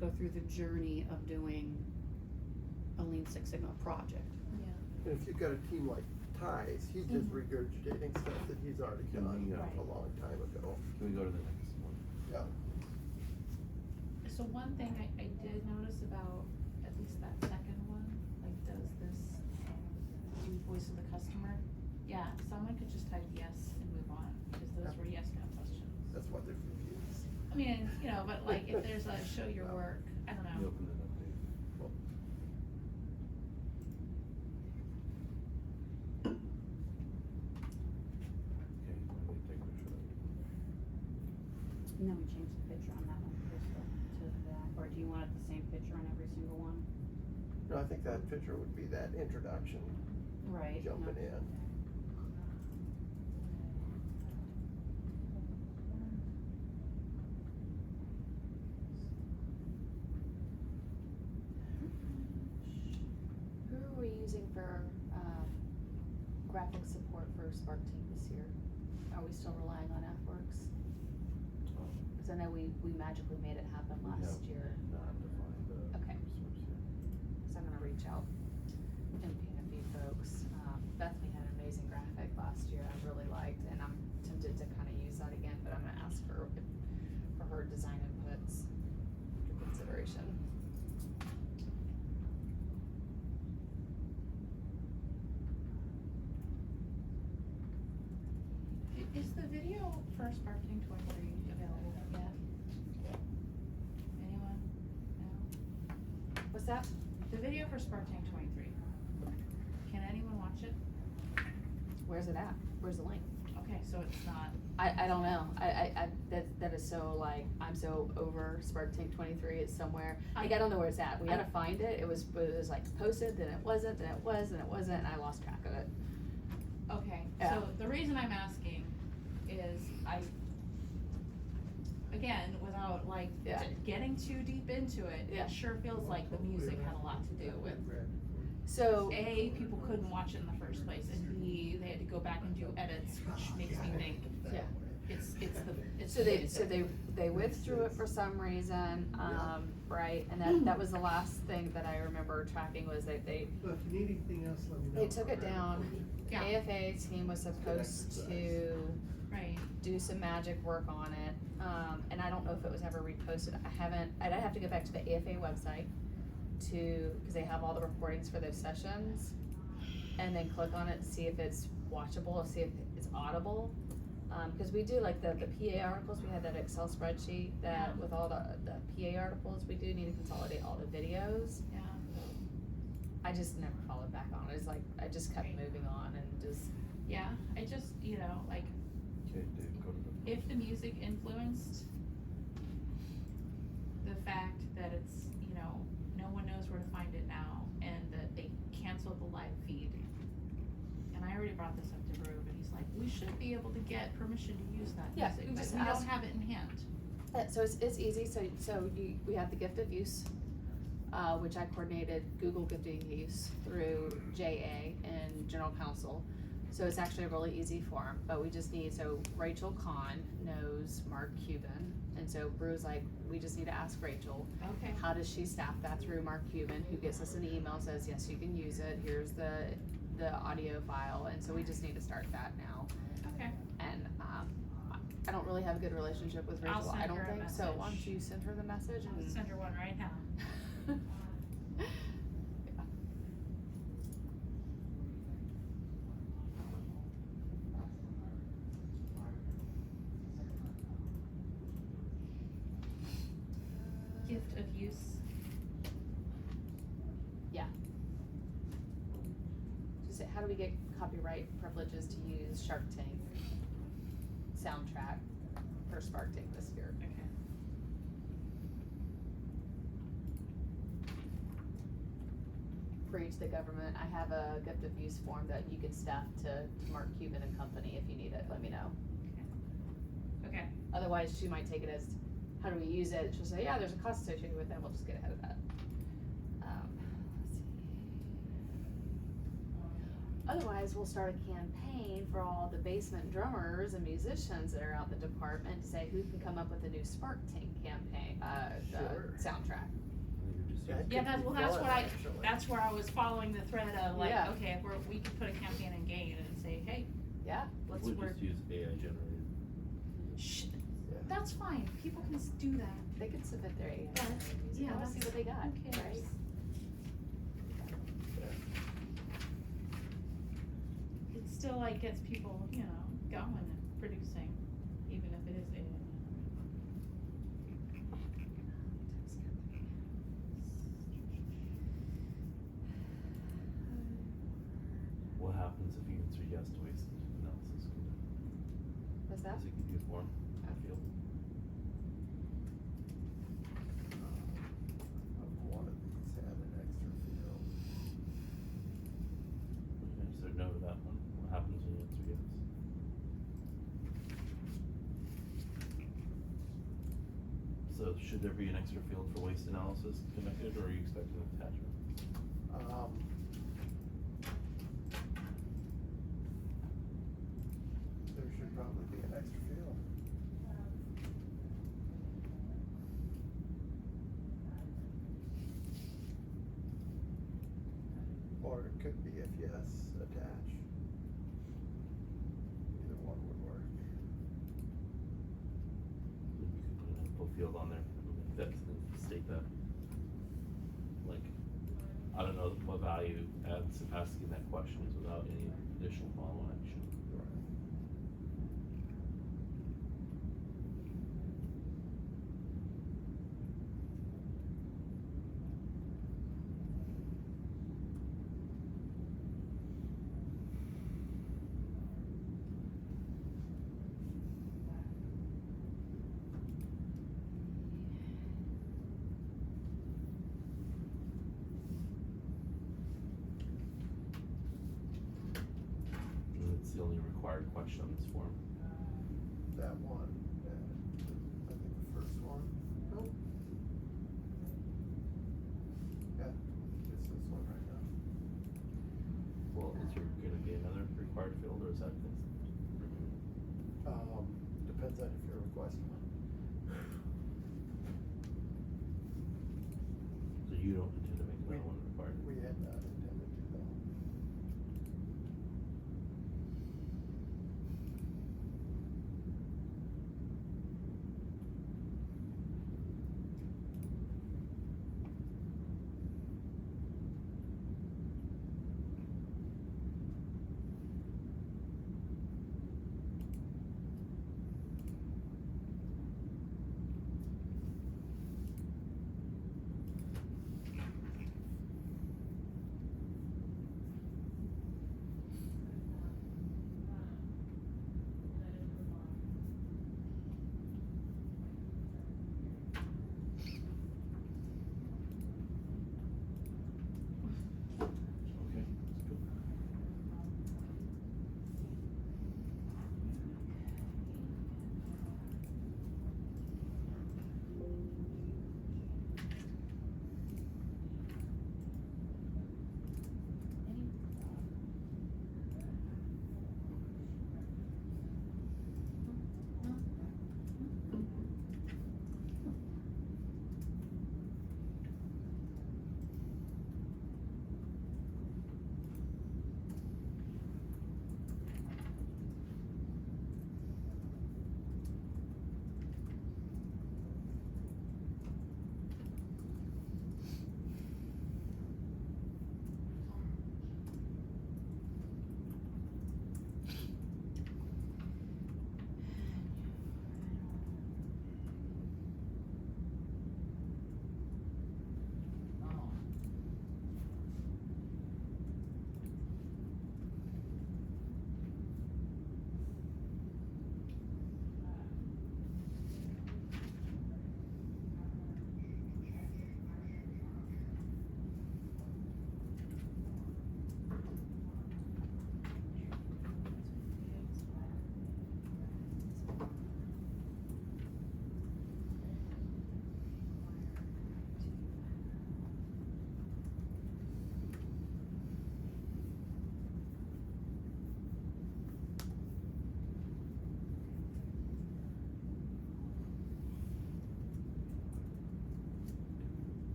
go through the journey of doing a Lean Six Sigma project. And if you've got a team like Ty's, he's just regurgitating stuff that he's already done a long time ago. Can we go to the next one? Yeah. So one thing I did notice about at least that second one, like does this do voice of the customer? Yeah, someone could just type yes and move on, because those were yes, no questions. That's why they're confused. I mean, you know, but like if there's a show your work, I don't Can you know. open it up, Dave? Okay, why don't we take a picture of it? And then we change the picture on that one, Crystal, to that, or do you want it the same picture on every single one? No, I think that picture would be that introduction, Right. jumping in. Who are we using for, graphic support for Spark Team this year? Are we still relying on AppWorks? Cause I know we magically made it happen We last have year. not defined the Okay. source yet. So I'm gonna reach out and ping a few folks. Bethany had an amazing graphic last year I really liked, and I'm tempted to kinda use that again, but I'm gonna ask her for her design inputs for consideration. Is the video for Sparking 23 available yet? Anyone? No? What's that? The video for Sparking 23. Can anyone watch it? Where's it at? Where's the link? Okay, so it's not, I don't know. That is so like, I'm so over Spark Tank 23, it's somewhere, like, I don't know where it's at. We had to find it. It was like posted, then it wasn't, then it was, then it wasn't, and I lost track of it. okay, Yeah. so the reason I'm asking is again, without like Yeah. getting too deep into it, Yeah. it sure feels like the music had a lot to do with, So, A, people couldn't watch it in the first place, and B, they had to go back and do edits, which makes me think yeah. it's So the they, music. they withdrew it for some reason, right, and that was the last thing that I remember tracking was that they Well, if you need anything else, let me know. They took it down. Yeah. AFA team was supposed to Right, do some magic work on it, and I don't know if it was ever reposted. I'd have to go back to the AFA website cause they have all the recordings for those sessions, and then click on it and see if it's watchable, see if it's audible. Cause we do like the PA articles, we had that Excel spreadsheet that with all the PA articles, we do need to consolidate all the videos. yeah. I just never followed back on it. It's like, I just kept moving on and just, Yeah, I just, you know, like, Okay, Dave, go to the. if the music influenced the fact that it's, you know, no one knows where to find it now, and that they canceled the live feed. And I already brought this up to Brew, but he's like, we should be able to get permission to use that Yeah, music, you but just we ask. don't have it in hand. so it's easy, we have the gift of use, which I coordinated Google gift of use through JA and General Counsel. So it's actually a really easy form, but we just need, so Rachel Kahn knows Mark Cuban, and so Brew's like, we just need to ask Rachel, Okay. how does she staff that through Mark Cuban, who gets us an email, says, yes, you can use it, here's the audio file, and so we just need to start that now. Okay. And, I don't really have a good relationship with I'll Rachel, send I don't her a think, so why don't message. you send her the message I'll and. send her one right now. Gift of use. Just say, how do we get copyright privileges to use Shark Tank soundtrack for Spark Tank this year? Okay. For each of the government, I have a gift of use form that you can staff to Mark Cuban and company. If you need it, let me know. Okay. Otherwise, she might take it as, how do we use it? She'll say, yeah, there's a cost associated with that, we'll just get ahead of that. Let's see. Otherwise, we'll start a campaign for all the basement drummers and musicians that are out in the department to say who can come up with a new Spark Tank campaign, Sure. soundtrack. That Yeah, could that's, be well, that's fun, what actually. that's where I was following the thread of like, Yeah. okay, if we could put a campaign in Gain and say, hey, Yeah. let's We work. just use AI generated. Shh, Yeah. that's fine, people can do that. They could submit their AI But, music. yeah, I wanna see what they got. Who cares? Right? It still like gets people, you know, going and producing, even if it is AI. What happens if you answer yes to waste analysis? What's that? Does it give you a form, a field? One of these had an extra field. Okay, so no to that one. What happens when you answer yes? So should there be an extra field for waste analysis connected, or are you expecting an attachment? There should probably be an extra field. Or it could be if yes, attach. Either one would work. You could put an info field on there, that, state that. Like, I don't know what value adds asking that question is without any additional follow action. And it's the only required question on this form. That one, I think the first one. Nope. Yeah, it's this one right now. Well, is there gonna be another required field, or is that removed? Depends on if you're requesting one. So you don't intend to make another one required? We had not intended to though.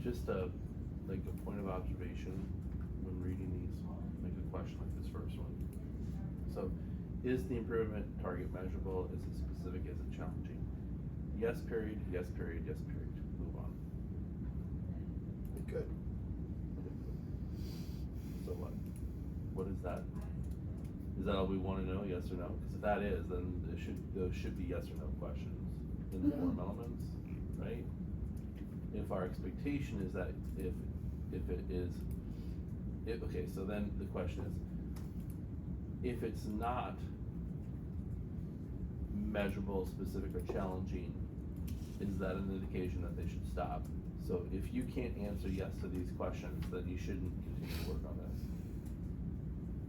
just a point of observation when reading these, like a question like this first one. So, is the improvement target measurable? Is it specific? Is it challenging? Yes period, yes period, yes period. Move on. Good. So what? What is that? Is that all we wanna know, yes or no? Cause if that is, then those should be yes or no questions in the form elements, right? If our expectation is that if it is, okay, so then the question is, if it's not measurable, specific, or challenging, is that an indication that they should stop? So if you can't answer yes to these questions, then you shouldn't continue to work on this.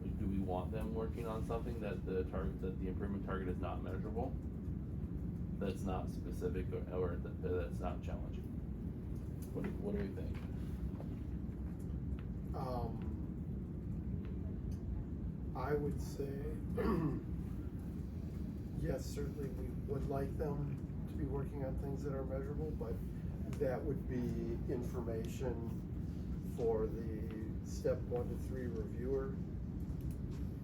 Like, do we want them working on something that the improvement target is not measurable? That's not specific or that's not challenging? What do we think? I would say, yes, certainly we would like them to be working on things that are measurable, but that would be information for the step 1 to 3 reviewer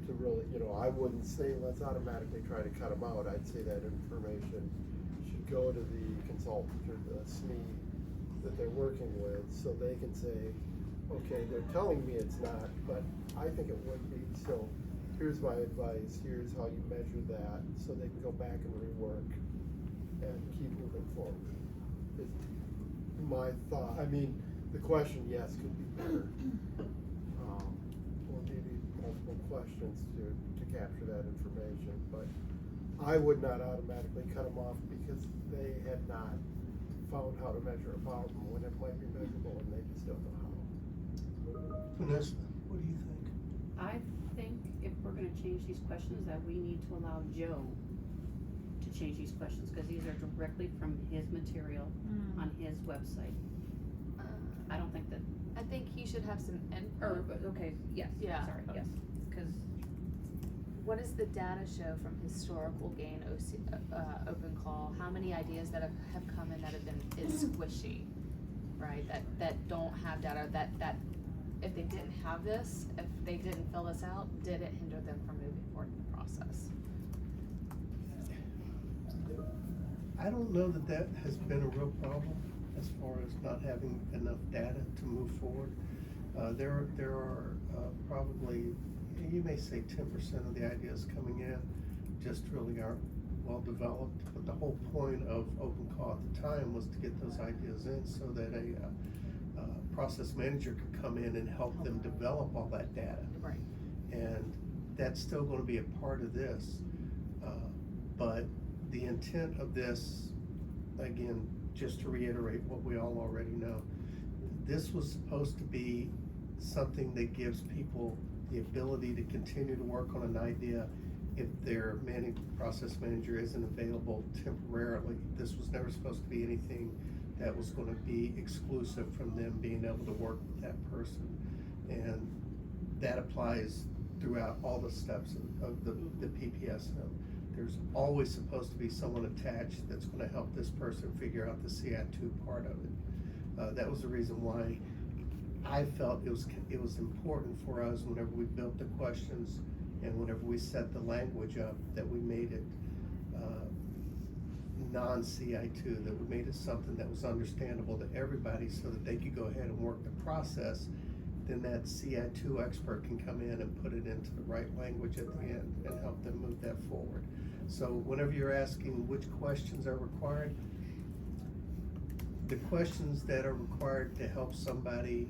to really, I wouldn't say let's automatically try to cut them out. I'd say that information should go to the consultant or the SME that they're working with, so they can say, okay, they're telling me it's not, but I think it would be, so here's my advice, here's how you measure that, so they can go back and rework and keep moving forward. Is my thought. I mean, the question, yes, could be better. Or maybe multiple questions to capture that information, but I would not automatically cut them off because they had not found how to measure a problem when it might be measurable and they just don't know how. Vanessa, what do you think? I think if we're gonna change these questions, that we need to allow Joe to change these questions, cause these are directly from his material on his website. I don't think that, I think he should have some input. okay, yes, Yeah. sorry, yes, cause What does the data show from historical gain open call? How many ideas that have come in that have been squishy, right? That don't have data, that if they didn't have this, if they didn't fill this out, did it hinder them from moving forward in the process? I don't know that has been a real problem as far as not having enough data to move forward. There are probably, you may say 10% of the ideas coming in just really aren't well developed, but the whole point of open call at the time was to get those ideas in so that a process manager could come in and help them develop all that data. Right. And that's still going to be a part of this. But the intent of this, again, just to reiterate what we all already know, this was supposed to be something that gives people the ability to continue to work on an idea if their process manager isn't available temporarily. This was never supposed to be anything that was going to be exclusive from them being able to work with that person. And that applies throughout all the steps of the PPS. There's always supposed to be someone attached that's going to help this person figure out the CI2 part of it. That was the reason why I felt it was important for us whenever we built the questions and whenever we set the language up that we made it non-CI2, that we made it something that was understandable to everybody so that they could go ahead and work the process. Then that CI2 expert can come in and put it into the right language at the end and help them move that forward. So whenever you're asking which questions are required, the questions that are required to help somebody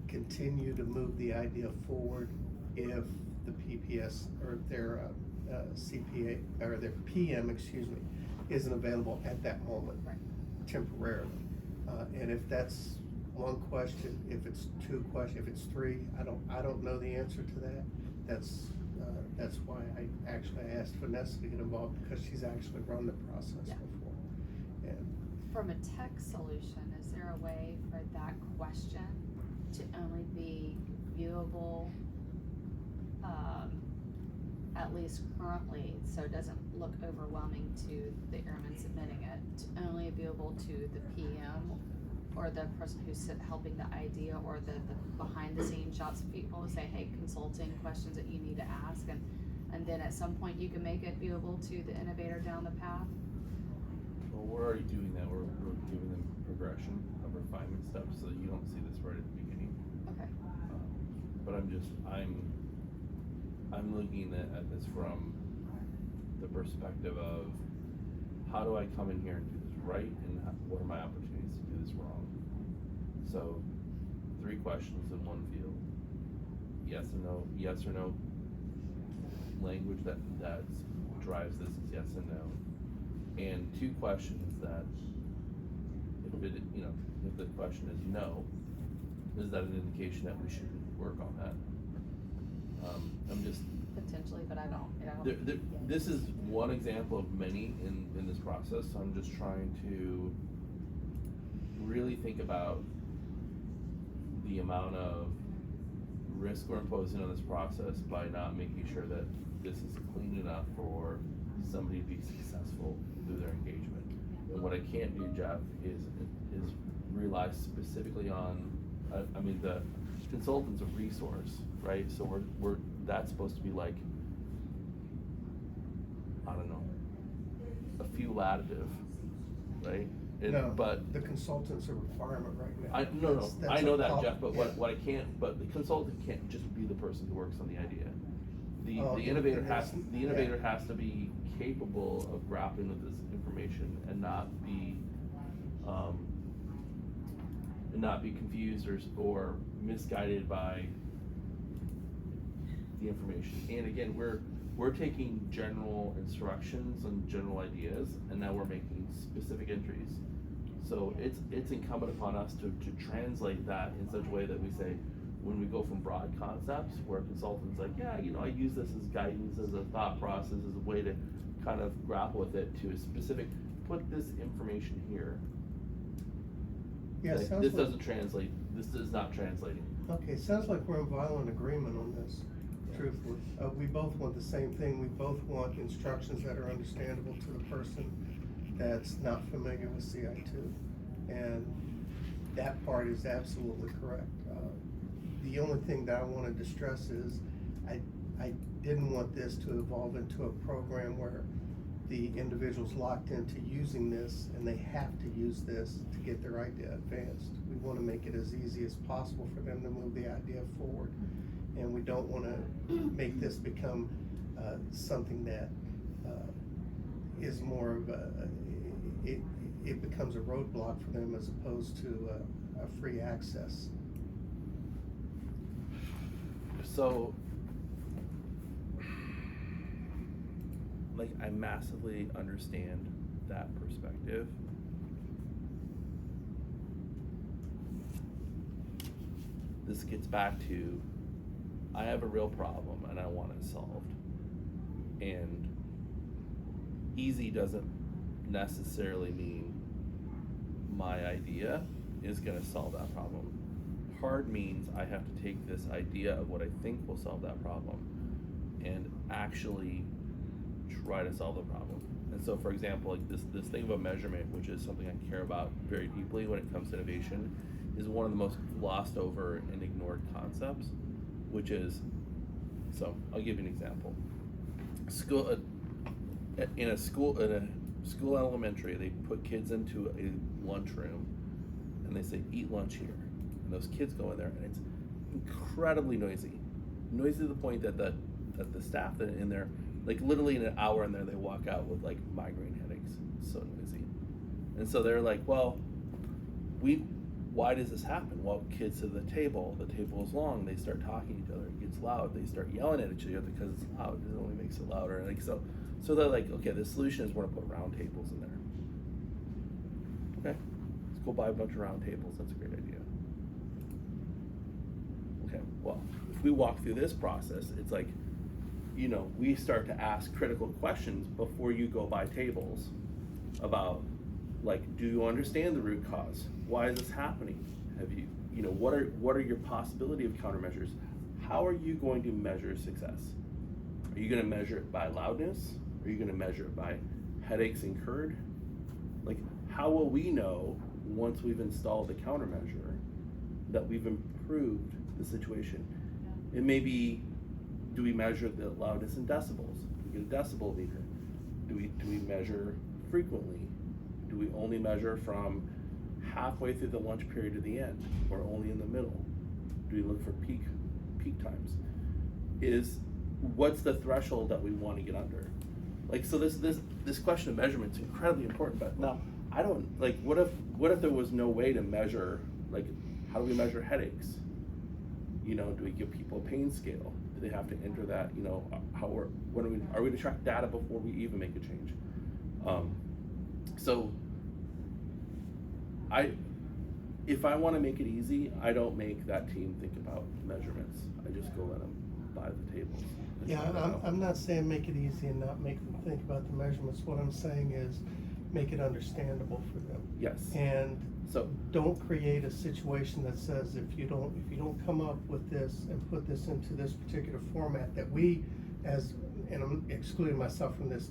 continue to move the idea forward if the PPS or their CPA or their PM, isn't available at that moment, Right. temporarily. And if that's one question, if it's two questions, if it's three, I don't know the answer to that. That's why I actually asked Vanessa to get involved, because she's actually run the process Yeah. before. And From a tech solution, is there a way for that question to only be viewable, at least currently, so it doesn't look overwhelming to the airman submitting it, to only viewable to the PM or the person who's helping the idea or the behind the scenes shots of people to say, hey, consulting questions that you need to ask, and then at some point you can make it viewable to the innovator down the path. Well, we're already doing that, we're giving them progression of refinement steps, so that you don't see this right at the beginning. Okay. But I'm looking at this from the perspective of, how do I come in here and do this right, and what are my opportunities to do this wrong? So, 3 questions in one field. Yes or no language that drives this is yes and no. And 2 questions that, if the question is no, is that an indication that we should work on that? I'm just, Potentially, but I don't. this is one example of many in this process, so I'm just trying to really think about the amount of risk we're imposing on this process by not making sure that this is clean enough for somebody to be successful through their engagement. And what I can't do, Jeff, is rely specifically on, the consultant's a resource, right? So that's supposed to be like, I don't know, a few additive, right? No, but the consultant's a requirement right now. I know that, That's Jeff, but yeah. what I can't, but the consultant can't just be the person who works on the idea. Oh, The innovator has to be capable of grappling with this information and not be confused or misguided by the information. And again, we're taking general instructions and general ideas, and now we're making specific entries. So it's incumbent upon us to translate that in such a way that we say, when we go from broad concepts, where a consultant's like, yeah, I use this as guidance, as a thought process, as a way to kind of grapple with it, to a specific, put this information here. Yeah, Like, sounds this like, doesn't translate, this is not translating. okay, sounds like we're in violent agreement on this, truthfully. We both want the same thing, we both want instructions that are understandable to the person that's not familiar with CI2. And that part is absolutely correct. The only thing that I wanted to stress is, I didn't want this to evolve into a program where the individual's locked into using this and they have to use this to get their idea advanced. We want to make it as easy as possible for them to move the idea forward. And we don't want to make this become something that is more of it becomes a roadblock for them as opposed to a free access. So, like, I massively understand that perspective. This gets back to, I have a real problem and I want it solved. And easy doesn't necessarily mean my idea is gonna solve that problem. Hard means I have to take this idea of what I think will solve that problem and actually try to solve the problem. And so, for example, like this thing about measurement, which is something I care about very deeply when it comes to innovation, is one of the most glossed over and ignored concepts, which is, so I'll give you an example. In a school elementary, they put kids into a lunchroom and they say, eat lunch here. And those kids go in there and it's incredibly noisy to the point that the staff that are in there, like literally in an hour in there, they walk out with like migraine headaches. It's so noisy. And so they're like, well, why does this happen? Well, kids to the table is long, they start talking to each other, it gets loud, they start yelling at each other because it's loud, it only makes it louder. Like so they're like, okay, the solution is we're gonna put round tables in there. Okay, let's go buy a bunch of round tables, that's a great idea. Okay, well, if we walk through this process, it's like, we start to ask critical questions before you go buy tables about, like, do you understand the root cause? Why is this happening? Have you, what are your possibility of countermeasures? How are you going to measure success? Are you gonna measure it by loudness? Are you gonna measure it by headaches incurred? Like, how will we know once we've installed the countermeasure, that we've improved the situation. It may be, do we measure the loudness in decibels? Do we get a decibel meter? Do we measure frequently? Do we only measure from halfway through the lunch period to the end, or only in the middle? Do we look for peak times? What's the threshold that we want to get under? Like, so this question of measurement is incredibly important, but now I don't, like, what if there was no way to measure, like, how do we measure headaches? You know, do we give people a pain scale? Do they have to enter that? You know, are we to track data before we even make a change? So if I want to make it easy, I don't make that team think about measurements. I just go let them buy the tables. Yeah, I'm not saying make it easy and not make them think about the measurements. What I'm saying is make it understandable for them. Yes. And so don't create a situation that says if you don't come up with this and put this into this particular format that we and I'm excluding myself from this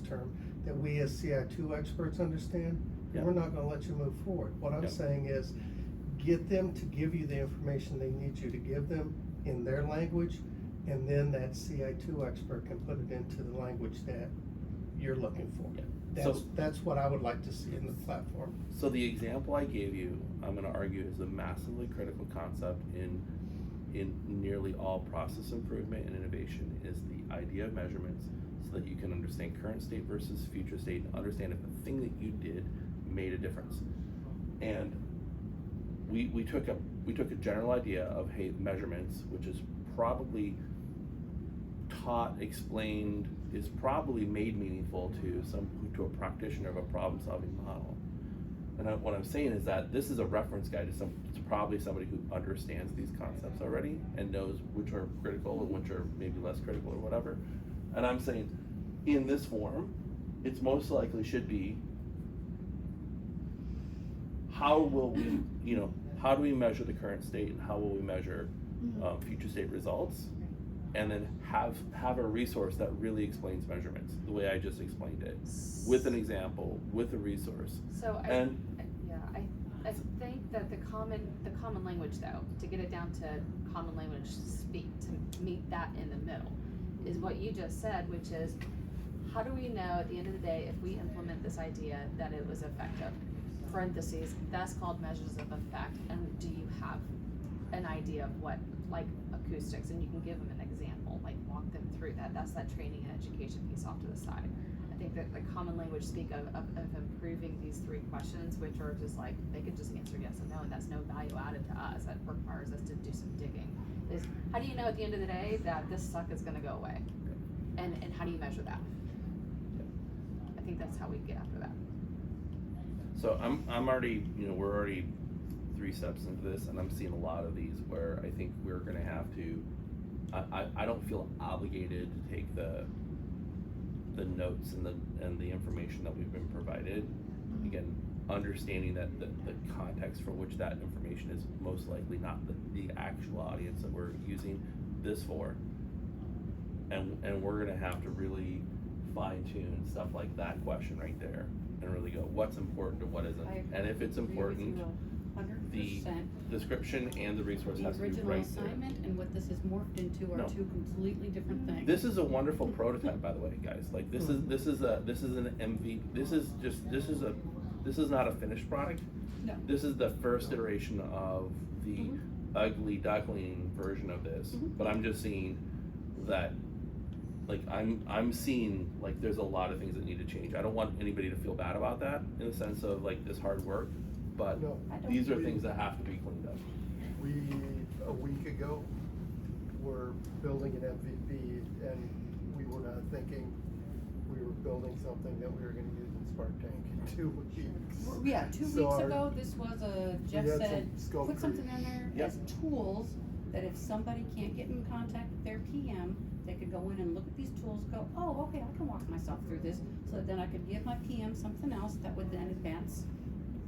term, that we as CI2 experts understand, Yeah. we're not gonna let you move forward. What I'm Yeah. saying is get them to give you the information they need you to give them in their language, and then that CI2 expert can put it into the language that you're looking for. Yeah. That's what I would like to see in the platform. So the example I gave you, I'm going to argue, is a massively critical concept in nearly all process improvement and innovation, is the idea of measurements, so that you can understand current state versus future state, and understand if the thing that you did made a difference. And we took a general idea of, hey, measurements, which is probably explained, is probably made meaningful to a practitioner of a problem-solving model. And what I'm saying is that this is a reference guide to probably somebody who understands these concepts already and knows which are critical and which are maybe less critical or whatever. And I'm saying, in this form, it's most likely should be, how do we measure the current state, and how will we measure future state results? And then have a resource that really explains measurements the way I just explained it, with an example, with a resource. So I think that the common language, though, to get it down to common language speak, to meet that in the middle, is what you just said, which is, how do we know at the end of the day if we implement this idea that it was effective? Parentheses, that's called measures of effect, and do you have an idea of what, like acoustics, and you can give them an example, like walk them through that. That's that training and education piece off to the side. I think that the common language speak of improving these three questions, which are just like, they could just answer yes and no, and that's no value added to us. That requires us to do some digging. Is, how do you know at the end of the day that this suck is gonna go away? And how do you measure that? I think that's how we get after that. So I'm already, we're already 3 steps into this, and I'm seeing a lot of these where I think we're gonna have to, I don't feel obligated to take the notes and the information that we've been provided. Again, understanding that the context for which that information is most likely not the actual audience that we're using this for. And we're gonna have to really fine tune stuff like that question right there, and really go, what's important to what isn't. And if it's important, the 100%. description and the resource The the original right assignment and what this is morphed into are No. two completely different things. This is a wonderful prototype, by the way, guys. Like this is an MVP. This is not a finished product. No. This is the first iteration of the ugly duckling version of this. But I'm just seeing that, like I'm seeing like there's a lot of things that need to change. I don't want anybody to feel bad about that in the sense of like this hard work, but No. these are things that have to be cleaned up. We, a week ago, were building an MVP, and we were not thinking we were building something that we were gonna use in Spark Tank in 2 weeks. Well, yeah, 2 So weeks our- ago, this was Jeff We had said, some scope put something creep. in there Yep. as tools, that if somebody can't get in contact with their PM, they could go in and look at these tools, go, oh, okay, I can walk myself through this, so that then I could give my PM something else that would then advance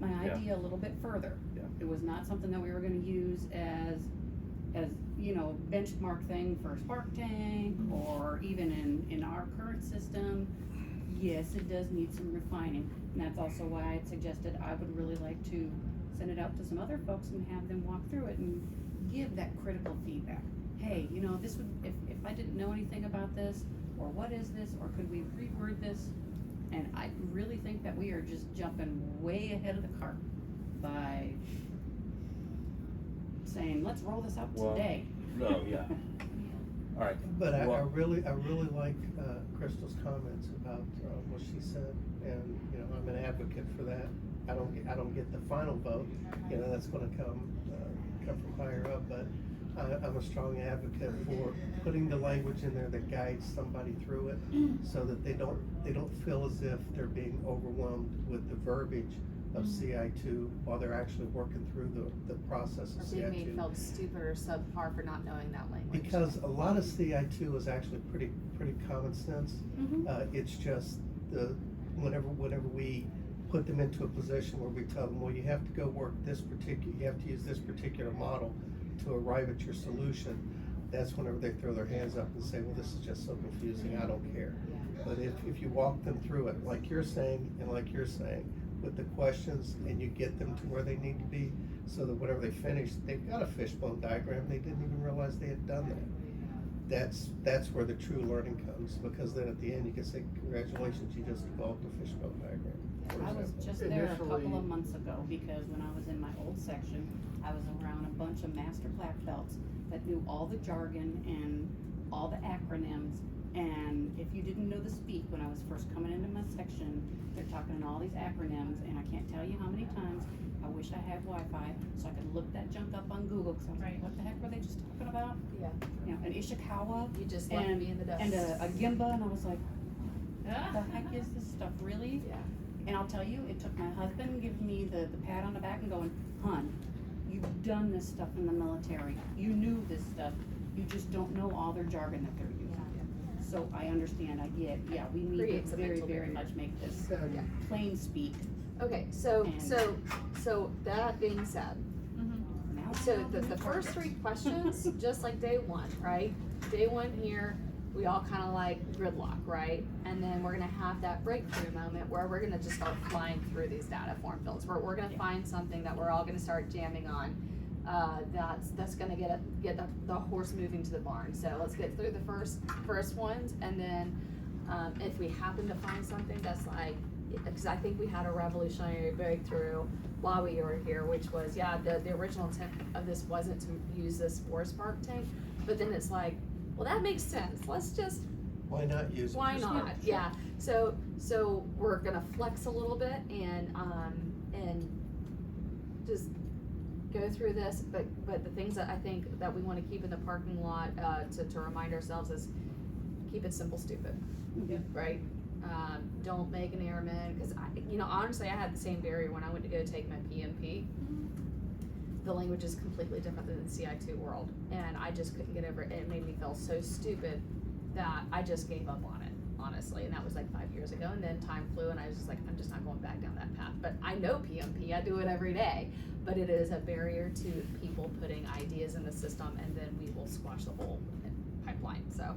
my Yeah. idea a little bit further. Yeah. It was not something that we were gonna use as benchmark thing for Spark Tank, or even in our current system. yes, it does need some refining, and that's also why I had suggested I would really like to send it out to some other folks and have them walk through it and give that critical feedback. Hey, you know, this would, if I didn't know anything about this, or what is this, or could we reword this? And I really think that we are just jumping way ahead of the cart by saying, let's roll this out Well, today. No, yeah. Alright. But I Well- really like, Crystal's comments about, what she said, and, you know, I'm an advocate for that. I don't get the final vote, you know, that's gonna come from higher up, but I'm a strong advocate for putting the language in there that guides somebody through it, so that they don't feel as if they're being overwhelmed with the verbiage of CI2 while they're actually working through the process Or of being made CI2. felt stupid or subpar for not knowing that language. Because a lot of CI2 is actually pretty common sense. Mhm. It's just whenever we put them into a position where we tell them, well, you have to go work you have to use this particular model to arrive at your solution, that's whenever they throw their hands up and say, well, this is just so confusing, I don't care. Yeah. But if you walk them through it, like you're saying, with the questions, and you get them to where they need to be, so that whenever they finish, they've got a fishbone diagram, they didn't even realize they had done that. That's where the true learning comes, because then at the end, you can say, congratulations, you just developed a fishbone diagram, for I was example. just there a couple Initially- of months ago, because when I was in my old section, I was around a bunch of master black belts that knew all the jargon and all the acronyms, and if you didn't know the speak when I was first coming into my section, they're talking in all these acronyms, and I can't tell you how many times I wish I had Wi-Fi, so I could look that junk up on Google, cause I was like, Right. what the heck were they just talking about? Yeah. You know, an Ishikawa, You just left me in the dust. and a Gimba, and I was like, what the heck is this stuff, really? Yeah. And I'll tell you, it took my husband giving me the pat on the back and going, hun, you've done this stuff in the military. You knew this stuff. You just don't know all their jargon that they're using. So I understand, I get, yeah, we need Creates to a very, mental very barrier. much make this Yeah. plain speak. Okay, so And- that being said, Now so I know the new first targets. 3 questions, just like day 1, right? Day 1 here, we all kind of like gridlock, right? And then we're gonna have that breakthrough moment where we're gonna just start flying through these data form fields. We're gonna find something that we're all gonna start jamming on. That's gonna get the horse moving to the barn. So let's get through the first ones, and then if we happen to find something that's like, because I think we had a revolutionary breakthrough while we were here, which was, the original intent of this wasn't to use this forest park tank, but then it's like, well, that makes sense, let's just, Why not use it? why for not, smart? yeah, so we're gonna flex a little bit and just go through this, but the things that I think that we wanna keep in the parking lot, to remind ourselves is, keep it simple, stupid, right? Don't make an airman, cause honestly, I had the same barrier when I went to go take my PMP. The language is completely different than the CI2 world, and I just couldn't get over it. It made me feel so stupid that I just gave up on it, honestly, and that was like 5 years ago, and then time flew, and I was just like, I'm just not going back down that path. But I know PMP, I do it every day, but it is a barrier to people putting ideas in the system, and then we will squash the whole pipeline, so.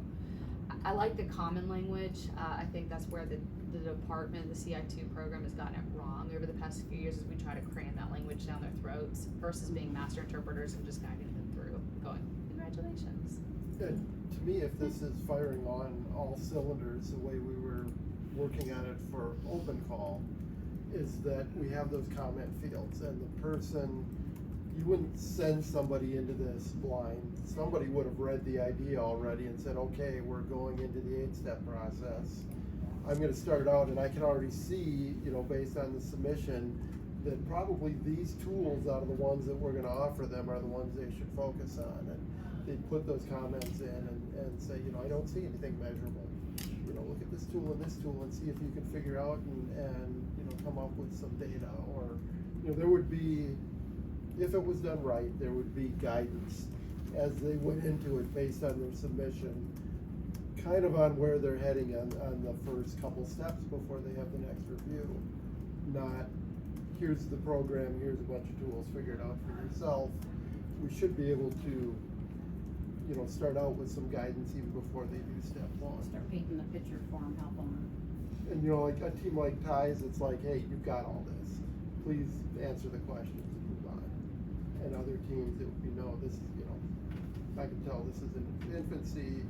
I like the common language. I think that's where the department, the CI2 program has gotten it wrong over the past few years, as we try to cram that language down their throats versus being master interpreters and just guiding them through, going, congratulations. And to me, if this is firing on all cylinders, the way we were working on it for open call, is that we have those comment fields, and the person, you wouldn't send somebody into this blind. Somebody would have read the idea already and said, okay, we're going into the 8-step process. I'm gonna start out, and I can already see, based on the submission, that probably these tools out of the ones that we're gonna offer them are the ones they should focus on. And they put those comments in and say, I don't see anything measurable. Look at this tool and see if you can figure out and come up with some data, or, there would be, if it was done right, there would be guidance as they went into it based on their submission, kind of on where they're heading on the first couple steps before they have the next review. Not, here's the program, here's a bunch of tools, figure it out for yourself. We should be able to, start out with some guidance even before they do step 1. Start painting the picture for them, help them And you know, like a team like Ties, it's like, hey, you've got all this. Please answer the questions and move on. And other teams, it would be, no, this is, you know, I can tell this is in infancy,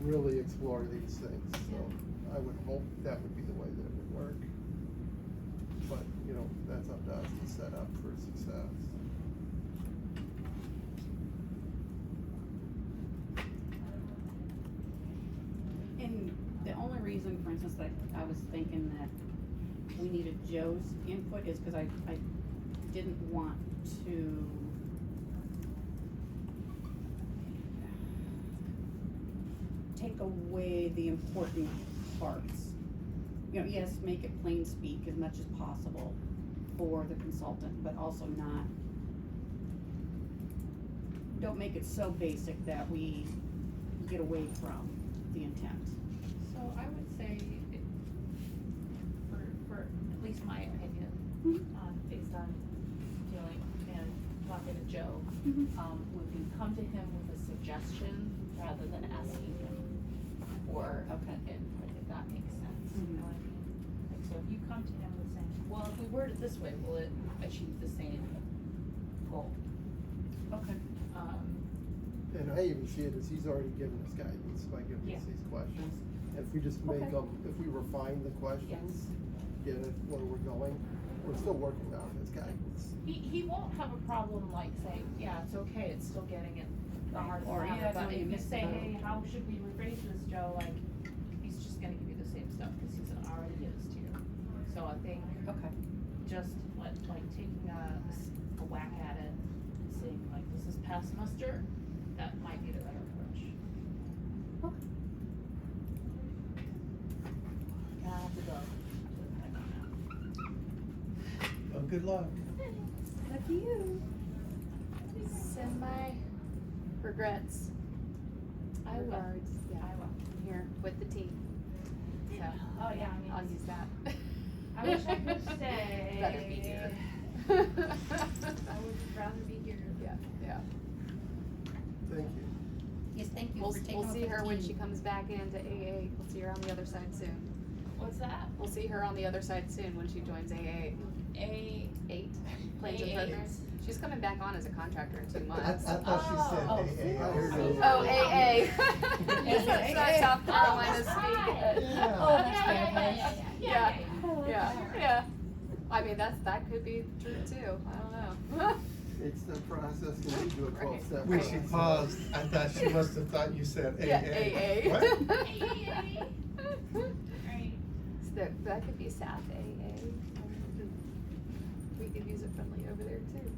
really explore these things. So I would hope that would be the way that it would work. But, you know, that's up to us to set up for success. And the only reason, for instance, that I was thinking that we needed Joe's input is because I didn't want to take away the important parts. You know, yes, make it plain speak as much as possible for the consultant, but also don't make it so basic that we get away from the intent. So I would say, for at least my opinion, based on dealing and talking to Joe, would be come to him with a suggestion rather than asking him for input, if that makes sense, you know what I mean? Like, so if you come to him with saying, well, if we word it this way, will it achieve the same goal? Okay. And I even see it as he's already given us guidance by giving us these questions. And if we just make Okay. them, if we refine the questions, get it where we're going, we're still working on his guidance. He won't have a problem like saying, yeah, it's okay, it's still getting it the hardest Or, part, yeah, but no, if you you missed say, the boat. hey, how should we rephrase this, Joe, like, he's just gonna give you the same stuff, cause he's already given this to you. So I think Okay. just like taking a whack at it, saying like, this is past muster, that might be the better approach. Okay. I have to go. Well, good luck. Lucky you. Send my regrets. I will. Regards, yeah, I will. here with the team. So, Oh, yeah, I mean, I'll use that. I wish I could say. Better be here. I would rather be here. Yeah, yeah. Thank you. Yes, thank you We'll, for taking we'll over see the her when she team. comes back into AA. We'll see her on the other side soon. What's that? We'll see her on the other side soon when she joins AA. A8. Plans and AA. Partners. She's coming back on as a contractor in 2 I months. thought she said Oh, AA. I heard see? it. Oh, AA. Yes, That's not AA. South Carolina that's speak. right. Yeah. Oh, that's fabulous. Yeah, yeah. I mean, that could be true too. I don't know. It's the process when you do a 12-step. When she paused, I thought she must have thought you said AA. Yeah, AA. What? Right. So that could be South AA. We could use it friendly over there too.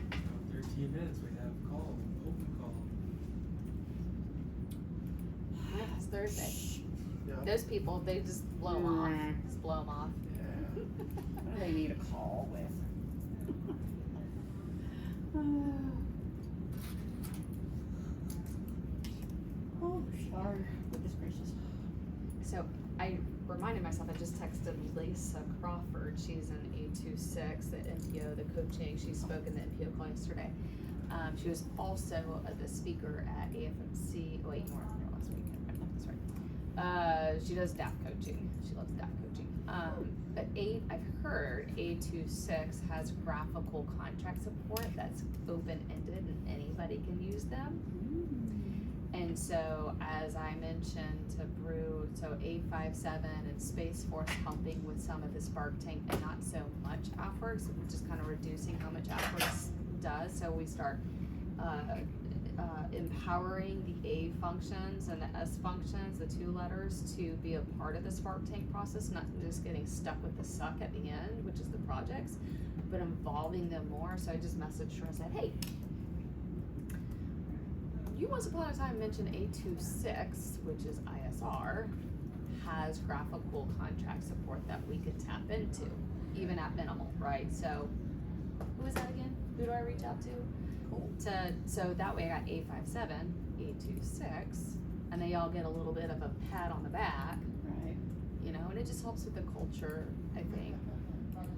About 13 minutes, we have open call. Yeah, it's Thursday. Yeah. Those people, they just blow 'em off. Nah. Just blow 'em off. What do they need a call with? Oh, sorry. Goodness gracious. So I reminded myself, I just texted Lisa Crawford. She's an A26 at NPO, the coaching. She spoke in the NPO call yesterday. She was also the speaker at AFMC. Wait, you weren't there last week. That's right. She does DAF coaching. She loves DAF coaching. But I've heard A26 has graphical contract support that's open-ended and anybody can use them. And so, as I mentioned to Brew, so A57 and Space Force helping with some of the Spark Tank and not so much AFWorks, just kind of reducing how much AFWorks does. So we start empowering the A functions and the S functions, the 2 letters, to be a part of the Spark Tank process, not just getting stuck with the suck at the end, which is the projects, but involving them more. So I just messaged her and said, hey, you once upon a time mentioned A26, which is ISR, has graphical contract support that we could tap into, even at minimal, right? So, who is that again? Who do I reach out to? Cool. So that way I got A57, A26, and they all get a little bit of a pat on the back, Right. you know, and it just helps with the culture, I think. So,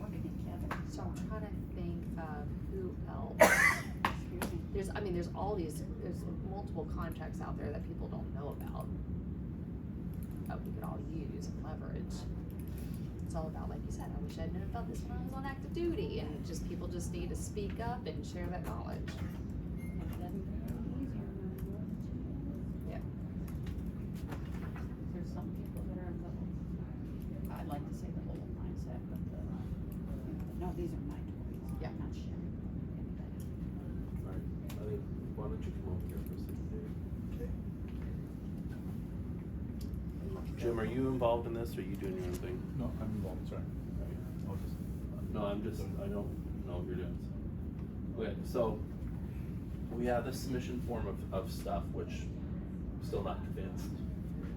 working together. So I'm trying to think of who else. Excuse me. There's there's multiple contracts out there that people don't know about. That we could all use and leverage. It's all about, like you said, I wish I'd known about this when I was on active duty, and people just need to speak up and share that knowledge. Yeah. There's some people that are in the, I'd like to say the old mindset, but no, these are my toys. Yeah. I'm not sharing with anybody. Alright, I think, why don't you come over here for a second, Dave? Okay. Jim, are you involved in this, or are you doing your own thing? No, I'm involved, sorry. I'll just. No, I don't know what you're doing. Okay, so, we have this submission form of stuff, which I'm still not convinced,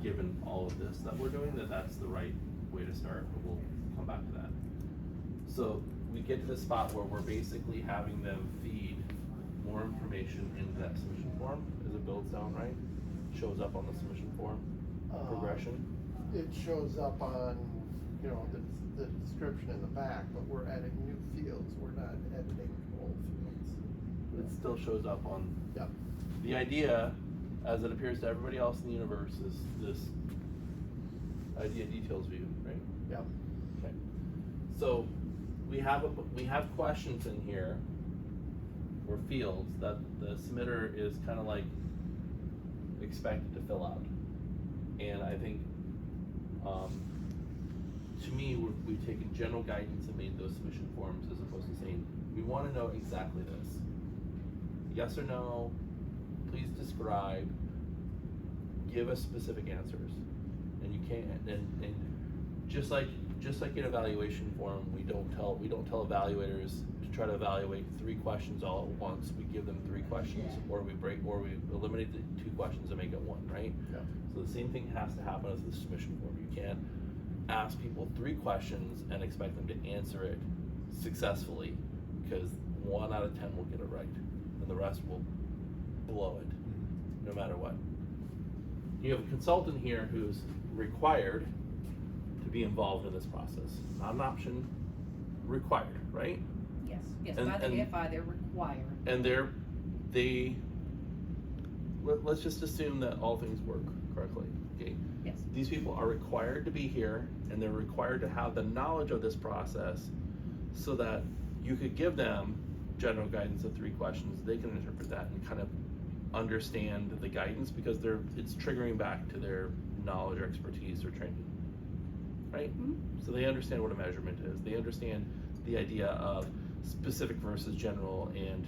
given all of this that we're doing, that that's the right way to start, but we'll come back to that. So, we get to the spot where we're basically having them feed more information into that submission form as it builds down, right? Shows up on the submission form, progression. It shows up on, the description in the back, but we're adding new fields, we're not editing old fields. It still shows up on. Yep. The idea, as it appears to everybody else in the universe, is this idea details view, right? Yep. Okay. So we have questions in here, or fields that the submitter is kind of like expected to fill out, and I think, to me, we've taken general guidance and made those submission forms as opposed to saying, we want to know exactly this. Yes or no, please describe, give us specific answers. And you can't, and just like an evaluation form, we don't tell evaluators to try to evaluate 3 questions all at once. We give them 3 questions, or we eliminate the 2 questions and make it 1, right? Yep. So the same thing has to happen with the submission form. You can't ask people 3 questions and expect them to answer it successfully, because 1 out of 10 will get it right, and the rest will blow it, no matter what. You have a consultant here who's required to be involved in this process. Not an option, required, right? Yes, yes, And- by the and- AFI, they're required. And let's just assume that all things work correctly, okay? Yes. These people are required to be here, and they're required to have the knowledge of this process so that you could give them general guidance of 3 questions. They can interpret that and kind of understand the guidance, because it's triggering back to their knowledge or expertise or training, right? Mhm. So they understand what a measurement is. They understand the idea of specific versus general, and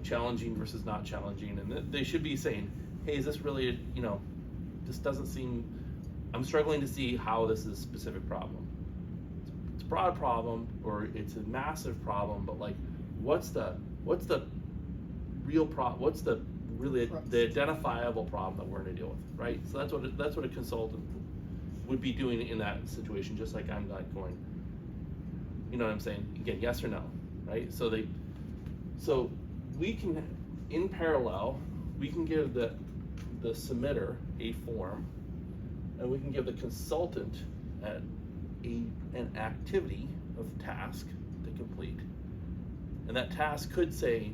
challenging versus not challenging, and they should be saying, hey, is this really, this doesn't seem, I'm struggling to see how this is a specific problem. It's a broad problem, or it's a massive problem, but like, what's the real what's the really the identifiable problem that we're gonna deal with, right? So that's what a consultant would be doing in that situation, just like I'm not going, you know what I'm saying? Again, yes or no, right? So we can, in parallel, we can give the submitter a form, and we can give the consultant an activity of task to complete. And that task could say,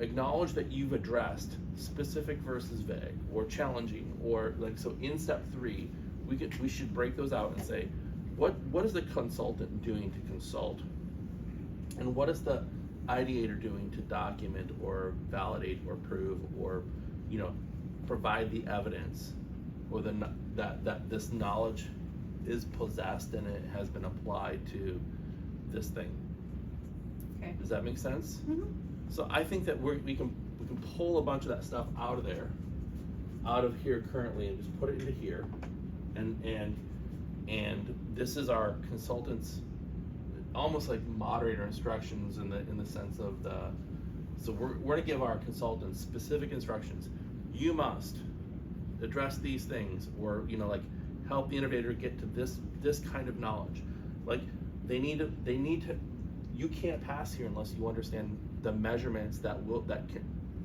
acknowledge that you've addressed specific versus vague, or challenging, or like, so in step 3, we should break those out and say, what is the consultant doing to consult? And what is the ideator doing to document or validate or prove, or provide the evidence, or that this knowledge is possessed and it has been applied to this thing. Okay. Does that make sense? Mhm. So I think that we can pull a bunch of that stuff out of here currently, and just put it into here, and this is our consultant's almost like moderator instructions in the sense of so we're gonna give our consultants specific instructions. You must address these things, or like help the innovator get to this kind of knowledge. Like they need to you can't pass here unless you understand the measurements that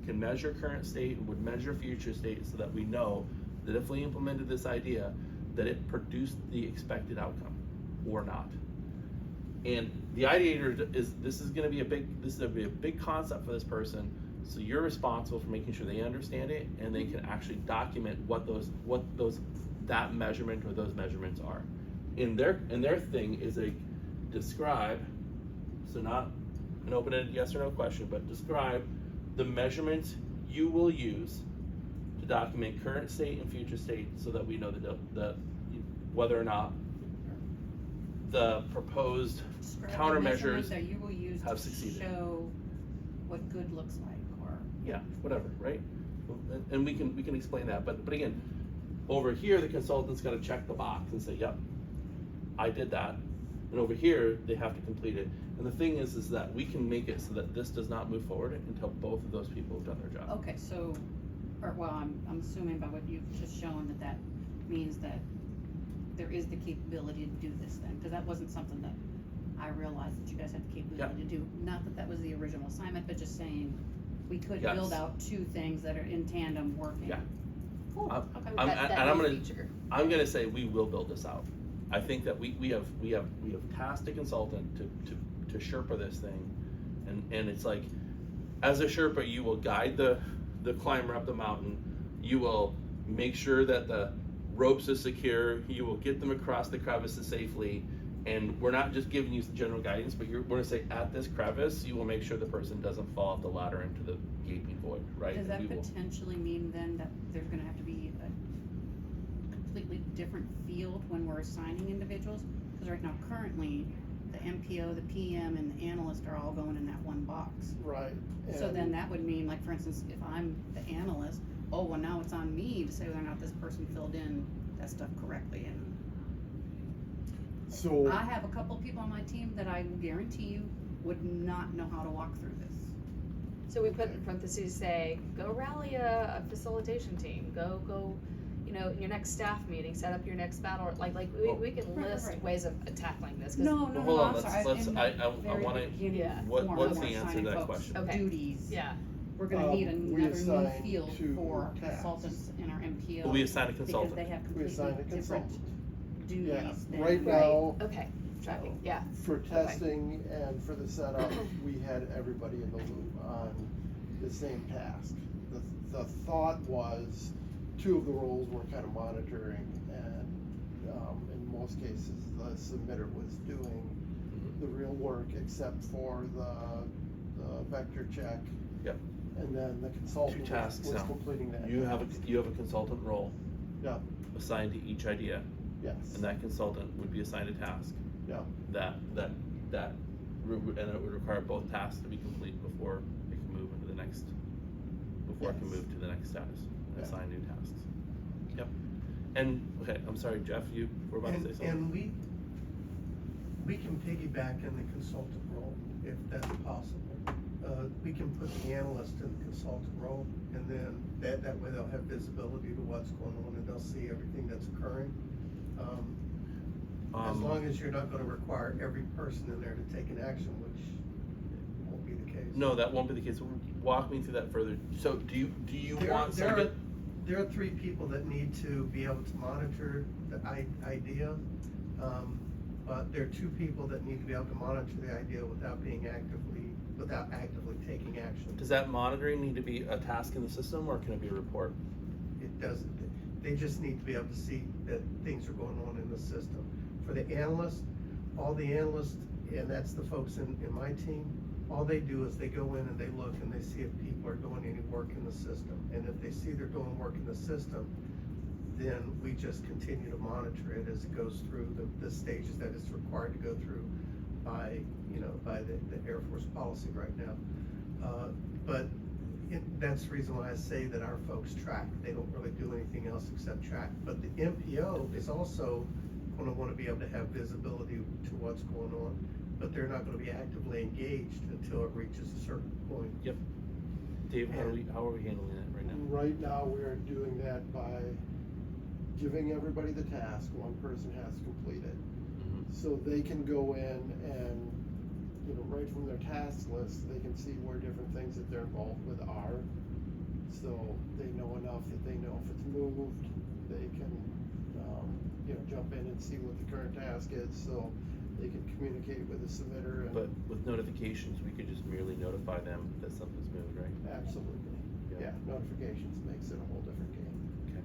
can measure current state and would measure future state, so that we know that if we implemented this idea, that it produced the expected outcome or not. And the ideator this is gonna be a big concept for this person. So you're responsible for making sure they understand it and they can actually document what that measurement or those measurements are. In their thing is a describe, so not an open-ended yes or no question, but describe the measurements you will use to document current state and future state so that we know the whether or not the proposed Describe the countermeasures measurements that you will use have to succeeded. show what good looks like, or. Yeah, whatever, right? And we can explain that, but again, over here, the consultant's gotta check the box and say, yep, I did that. And over here, they have to complete it. And the thing is that we can make it so that this does not move forward until both of those people have done their job. Okay, so, I'm assuming by what you've just shown that means that there is the capability to do this then, because that wasn't something that I realized that you guys had the capability to do. Not that that was the original assignment, but just saying we could Yes. build out two things that are in tandem working. Yeah. Cool, I'm- okay. I'm gonna say we will build this out. I think that we have tasked a consultant to Sherpa this thing, and it's like, as a Sherpa, you will guide the climber up the mountain, you will make sure that the ropes are secure, you will get them across the crevices safely, and we're not just giving you general guidance, but we're gonna say at this crevice, you will make sure the person doesn't fall off the ladder into the gaping void, right? Does that And we will- potentially mean then that there's gonna have to be a completely different field when we're assigning individuals? Because right now, currently, the MPO, the PM, and the analyst are all going in that one box. Right. So and- then that would mean, like, for instance, if I'm the analyst, oh, well, now it's on me to say whether or not this person filled in that stuff correctly. And So, I have a couple of people on my team that I will guarantee you would not know how to walk through this. So we put in parentheses, say, go rally a facilitation team, go, in your next staff meeting, set up your next battle, we can Right, list right. ways of tackling this. 'cause- No, Well, hold on, I'm sorry. let's- in I the very wanna- beginning Yeah. What- form what's when the we're answer to assigning that folks question? Okay. Duties. Yeah, We're gonna need we another new assign field two for tasks. consultants in our MPO. Well, we assign a consultant. Because they have we completely assign a different consultant. Yeah, duties than. right now, okay, tracking, yeah, for testing and for the setup, we had everybody in the loop on the same task. The thought was, two of the roles were kind of monitoring, and, in most cases, the submitter was doing the real work, except for the vector check. Yep. And then the consultant Two tasks was now. completing that. You have a consultant role Yeah, assigned to each idea, yes, and that consultant would be assigned a task. yeah, And it would require both tasks to be complete before it can move into the next, before it can Yes. move to the next status, and Yeah. assign new tasks. Yep. And, okay, I'm sorry, Jeff, you were about to say something? And we can piggyback in the consultant role, if that's possible. We can put the analyst in the consultant role, and then that way they'll have visibility to what's going on, and they'll see everything that's occurring. As long as you're not gonna require every person in there to take an action, which won't be the case. No, that won't be the case. Walk me through that further. So do you want There somebody? are, there are 3 people that need to be able to monitor the idea, but there are 2 people that need to be able to monitor the idea without actively taking action. Does that monitoring need to be a task in the system, or can it be a report? It doesn't, they just need to be able to see that things are going on in the system. For the analyst, all the analysts, and that's the folks in my team, all they do is they go in and they look and they see if people are doing any work in the system. And if they see they're doing work in the system, then we just continue to monitor it as it goes through the stages that it's required to go through by the Air Force policy right now. But that's the reason why I say that our folks track. They don't really do anything else except track. But the MPO is also gonna wanna be able to have visibility to what's going on, but they're not gonna be actively engaged until it reaches a certain point. Yep. Dave, how are we handling that right now? right now, we are doing that by giving everybody the task, one person has to complete it. Mhm. So they can go in and, right from their task list, they can see where different things that they're involved with are. So they know enough that they know if it's moved, they can, jump in and see what the current task is. So They can communicate with the submitter and. But with notifications, we could just merely notify them that something's moved, right? Absolutely, yeah, notifications makes it a whole different game. Okay.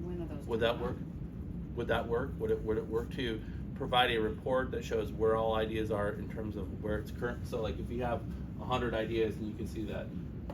When are those? Would coming that work? out? Would that work? Would it work to provide a report that shows where all ideas are in terms of where it's current? So like if you have 100 ideas and you can see that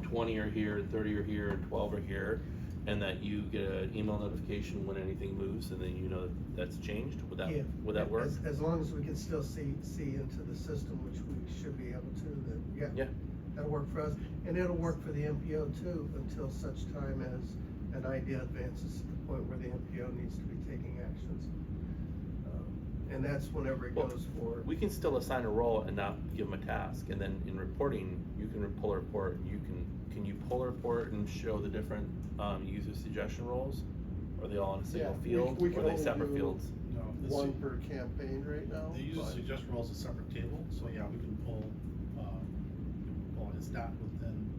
20 are here, 30 are here, and 12 are here, and that you get an email notification when anything moves, and then you know that's changed. Would that Yeah. work? As long as we can still see into the system, which we should be able to, then, yeah. Yeah. That'll work for us, and it'll work for the MPO too, until such time as an idea advances to the point where the MPO needs to be taking actions. And that's whenever it Well, goes forward. We can still assign a role and not give them a task, and then in reporting, you can pull a report. Can you pull a report and show the different user suggestion roles? Are they all in a single Yeah, field, we or can are they only separate do fields? No, the One su- per campaign right now. The user but- suggestion role is a separate table, so yeah, we can pull his dot within,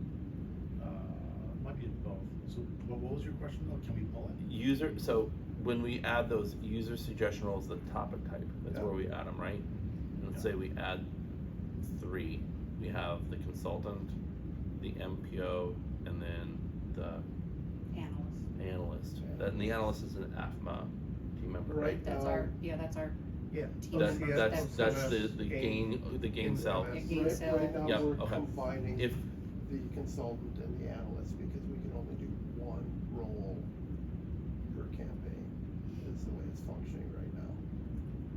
might be both. So, what was your question though? Can we pull it? So when we add those user suggestion roles, the topic type, that's Yeah. where we add them, right? And let's Yeah. say we add 3. We have the consultant, the MPO, and then the Analyst. analyst. And the analyst is an AFMA team member, right? Right. That's our, that's our, Yeah. Team That, member. that's the gain cell. Yeah, gain cell. Right now, Yeah, we're okay. combining If- the consultant and the analyst because we can only do one role per campaign, is the way it's functioning right now.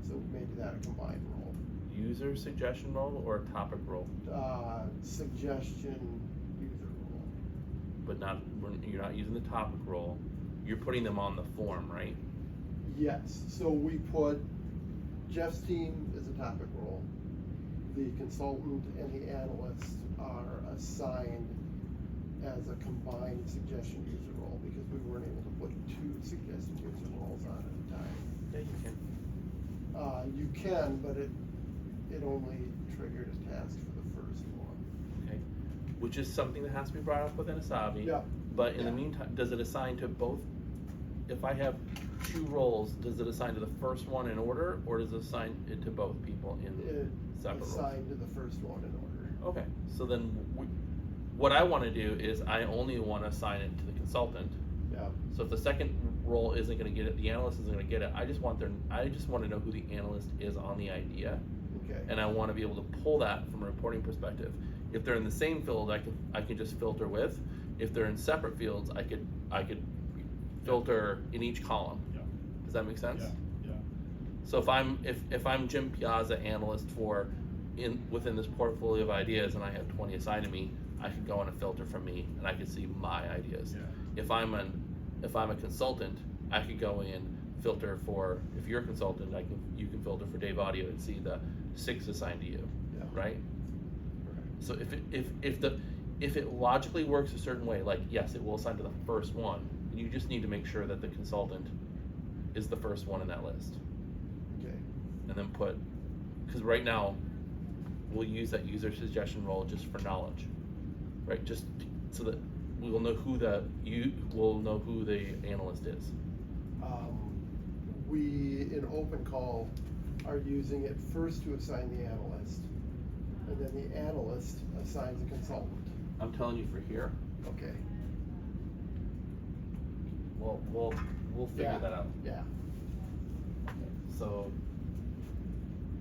So maybe that a combined role. User suggestion role or a topic role, Suggestion user role. but you're not using the topic role. You're putting them on the form, right? Yes, so we put Jeff's team as a topic role. The consultant and the analyst are assigned as a combined suggestion user role because we weren't able to put 2 suggestion user roles on at a time. Yeah, you can. You can, but it only triggered a task for the first one. Okay. Which is something that has to be brought up within Asabi. Yeah. But in the Yeah. meantime, does it assign to both? If I have 2 roles, does it assign to the first one in order, or does it assign it to both people in It separate roles? assigned to the first one in order. Okay, so then what I want to do is I only want to assign it to the consultant. Yeah, So if the second role isn't going to get it, the analyst isn't going to get it. I just want to know who the analyst is on the idea, okay. and I want to be able to pull that from a reporting perspective. If they're in the same field, I can just filter with. If they're in separate fields, I could filter in each column. Yeah. Does that make sense? Yeah, yeah. So if I'm Jim Piazza analyst within this portfolio of ideas and I have 20 assigned to me, I could go on a filter from me and I could see my ideas. Yeah. If I'm a consultant, I could go in, filter for, if you're a consultant, you can filter for Dave Audio and see the 6 assigned to you, Yeah. right? Correct. So if it logically works a certain way, like yes, it will assign to the first one, you just need to make sure that the consultant is the first one in that list. Okay, And then because right now, we'll use that user suggestion role just for knowledge, right? Just so that we will know who the analyst is. we, in open call, are using it first to assign the analyst, and then the analyst assigns a consultant. I'm telling you for here, Okay. we'll figure Yeah. that out. Yeah, So,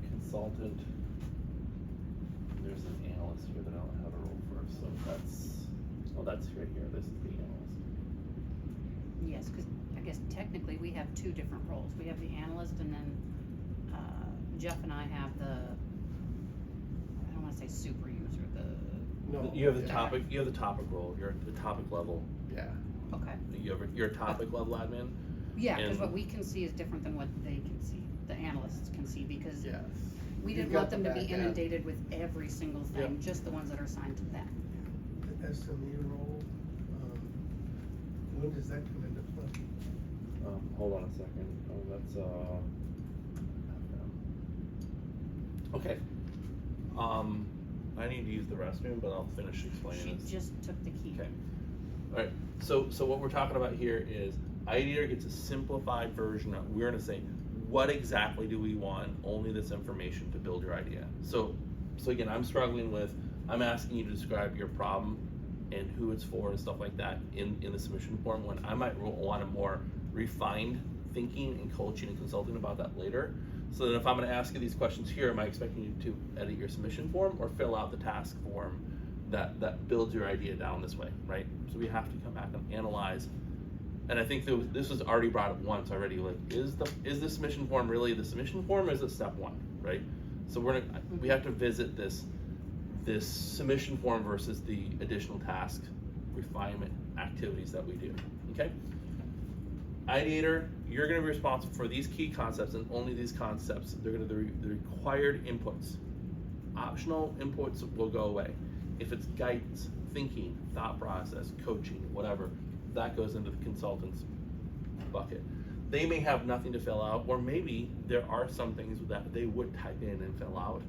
consultant, there's an analyst here that I don't have a role for, so that's right here, this is the analyst. yes, because I guess technically we have 2 different roles. We have the analyst and then Jeff and I have I don't want to say super user, no. You have the yeah. topic role, you're at the topic level, Yeah, okay. you're a topic level admin. Yeah, because And- what we can see is different than what they can see, the analysts can see, because yes. we You've didn't got want them the to be back end. inundated with every single thing, Yep. just the ones that are assigned to them. The SME role, when does that come into play? Hold on a second, that's, okay. I need to use the restroom, but I'll finish explaining She this. just took the key. Okay. Alright, so what we're talking about here is Ideator gets a simplified version of, we're gonna say, what exactly do we want only this information to build your idea? So again, I'm struggling with, I'm asking you to describe your problem and who it's for and stuff like that in the submission form, when I might want a more refined thinking and coaching and consulting about that later. So then if I'm gonna ask you these questions here, am I expecting you to edit your submission form or fill out the task form that builds your idea down this way, right? So we have to come back and analyze. And I think this was already brought up once already, like, is the submission form really the submission form, or is it step one, right? So we have to visit this submission form versus the additional task refinement activities that we do, okay? Ideator, you're gonna be responsible for these key concepts and only these concepts. They're gonna be the required inputs. Optional inputs will go away. If it's guidance, thinking, thought process, coaching, whatever, that goes into the consultant's bucket. They may have nothing to fill out, or maybe there are some things that they would type in and fill out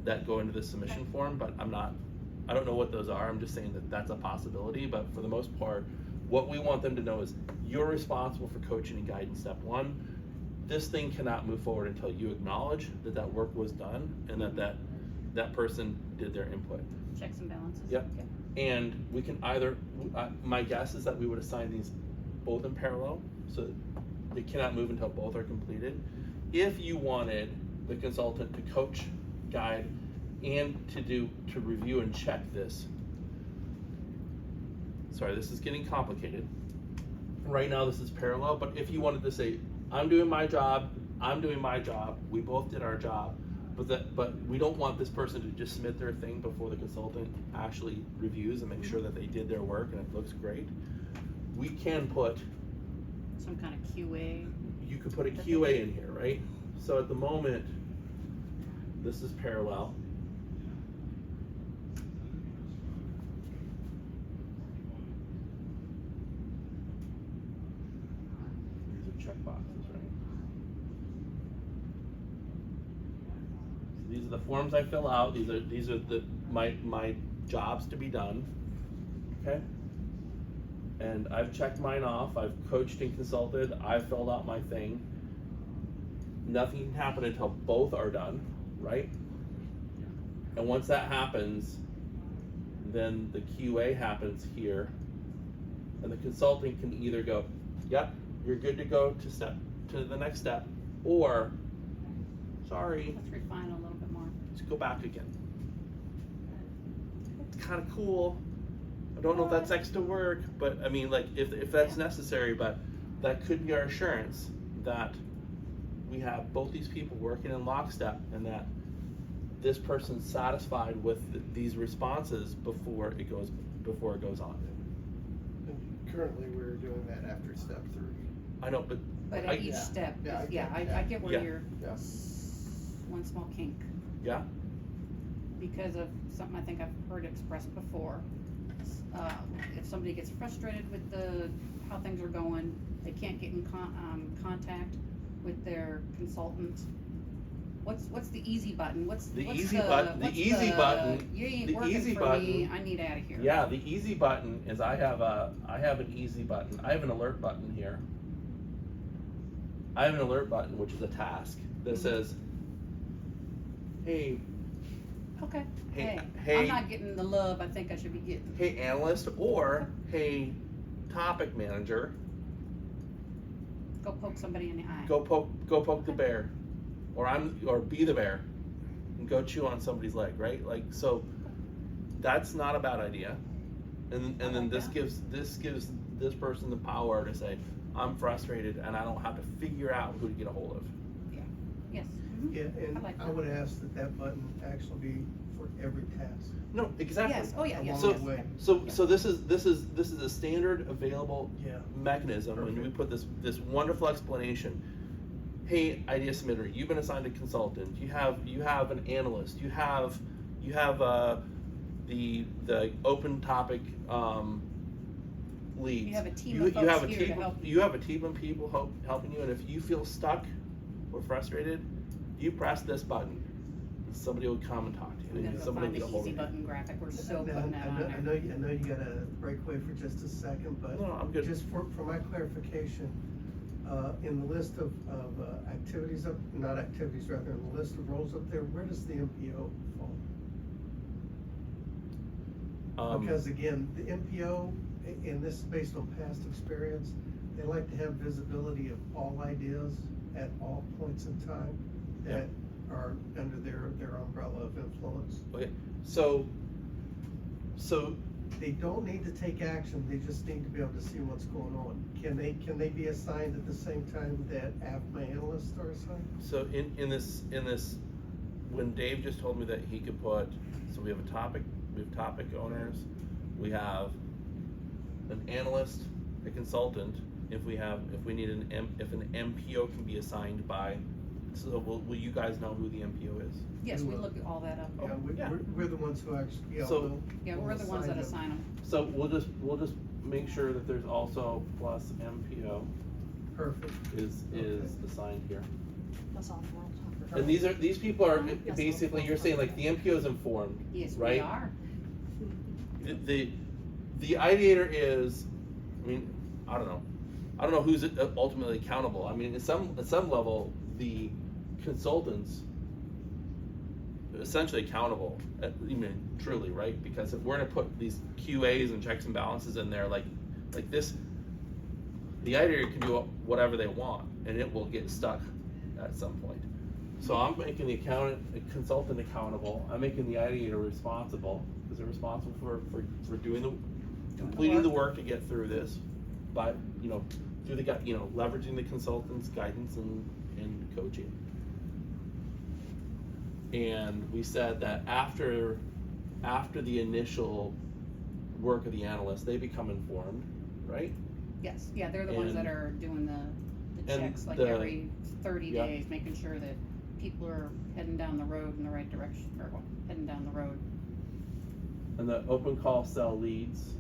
that go into the submission form, but I don't know what those are. I'm just saying that that's a possibility, but for the most part, what we want them to know is you're responsible for coaching and guidance step one. This thing cannot move forward until you acknowledge that work was done and that person did their input. Checks and balances. Yep. And we can either, my guess is that we would assign these both in parallel, so they cannot move until both are completed. If you wanted the consultant to coach, guide, and to review and check this. Sorry, this is getting complicated. Right now this is parallel, but if you wanted to say, I'm doing my job, we both did our job, but we don't want this person to just submit their thing before the consultant actually reviews and make sure that they did their work and it looks great. We can put some kind of QA. You could put a QA in here, right? So at the moment, this is parallel. These are checkboxes, right? So these are the forms I fill out. These are my jobs to be done. Okay? And I've checked mine off. I've coached and consulted. I've filled out my thing. Nothing can happen until both are done, right? And once that happens, then the QA happens here, and the consultant can either go, yep, you're good to go to the next step, or sorry, Let's refine a little bit more. let's go back again. It's kind of cool. I don't know if that's extra work, but I mean, like, if that's necessary, but that could be our assurance that we have both these people working in lockstep and that this person's satisfied with these responses before it goes on. And currently, we're doing that after step 3. I know, but At each step, I get where Yeah. you're, Yeah. one small kink. Yeah. Because of something I think I've heard expressed before. If somebody gets frustrated with how things are going, they can't get in contact with their consultant. What's the easy button? The easy button. You ain't the working easy for button. me. I need out of here. Yeah, the easy button is I have an easy button. I have an alert button here. I have an alert button, which is a task that says, hey, Okay. Hey, I'm not getting the love I think I should be getting. hey analyst, or hey topic manager, Go poke somebody in the eye. go poke the bear, or be the bear and go chew on somebody's leg, right? Like, so that's not a bad idea. And then this gives this person the power to say, I'm frustrated and I don't have to figure out who to get a hold of. Yes. Yeah, and I like I that. would ask that button actually be for every task. No, exactly. Yes. Oh yeah. Yes. Along yes. the way. So this is a standard available Yeah. mechanism when we put this wonderful explanation. Hey, idea submitter, you've been assigned a consultant. You have an analyst. You have the open topic leads. You have a team of folks here to help you. You have a team of people helping you, and if you feel stuck or frustrated, you press this button. Somebody will come and talk to you. I'm gonna go Somebody find will get a the hold easy of you. button graphic. We're so Now, putting that on there. I know you gotta break away for just a second, but No, I'm good. just for my clarification, in the list of activities up, not activities, rather, in the list of roles up there, where does the MPO fall? Because again, the MPO, and this is based on past experience, they like to have visibility of all ideas at all points in time that are under their umbrella of influence. Okay, so They don't need to take action, they just need to be able to see what's going on. Can they be assigned at the same time that AFMA analysts are assigned? So in this, when Dave just told me that he could put, so we have topic owners, we have an analyst, a consultant, if we need if an MPO can be assigned by, so will you guys know who the MPO is? Yes, We we will. look at all that up. Yeah, we're the ones who actually, yeah, So- we'll- Yeah, we'll we're the ones that assign them. So we'll just make sure that there's also plus MPO Perfect. is assigned here. That's all the world. And these people are Yes, basically, you're saying like the MPO is informed, Yes, we right? are. The ideator is, I mean, I don't know who's ultimately accountable. I mean, at some level, the consultants essentially accountable, truly, right? Because if we're gonna put these QAs and checks and balances in there, like this, the ideator can do whatever they want, and it will get stuck at some point. So I'm making the consultant accountable. I'm making the ideator responsible, because they're responsible for completing the work to get through this, but through leveraging the consultant's guidance and coaching. And we said that after the initial work of the analyst, they become informed, right? Yes, yeah, they're the ones that And- are doing the and checks like the- every 30 yeah. days, making sure that people are heading down the road in the right direction, or heading down the road. And the open call cell leads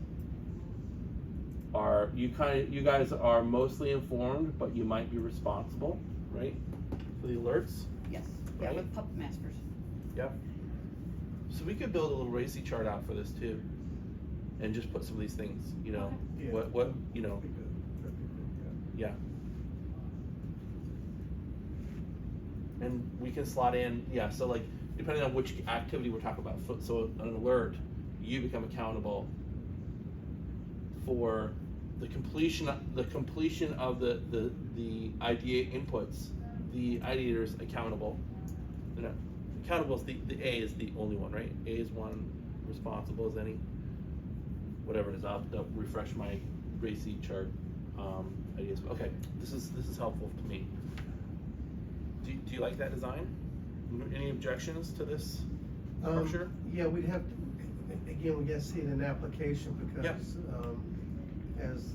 are, you guys are mostly informed, but you might be responsible, right? For the alerts. Yes, yeah, Right. with puppet masters. Yep. So we could build a little racy chart out for this too, and just put some of these things, Yeah. what, That'd be good. That'd be good, yeah. And we can slot in, so like, depending on which activity we're talking about, so an alert, you become accountable for the completion of the idea inputs. The ideator is accountable. Accountable is the A is the only one, right? A is one, responsible as any. Whatever it is, I'll refresh my racy chart ideas. Okay, this is helpful to me. Do you like that design? Any objections to this structure? Yeah, we'd have to, again, we gotta see it in application because, as,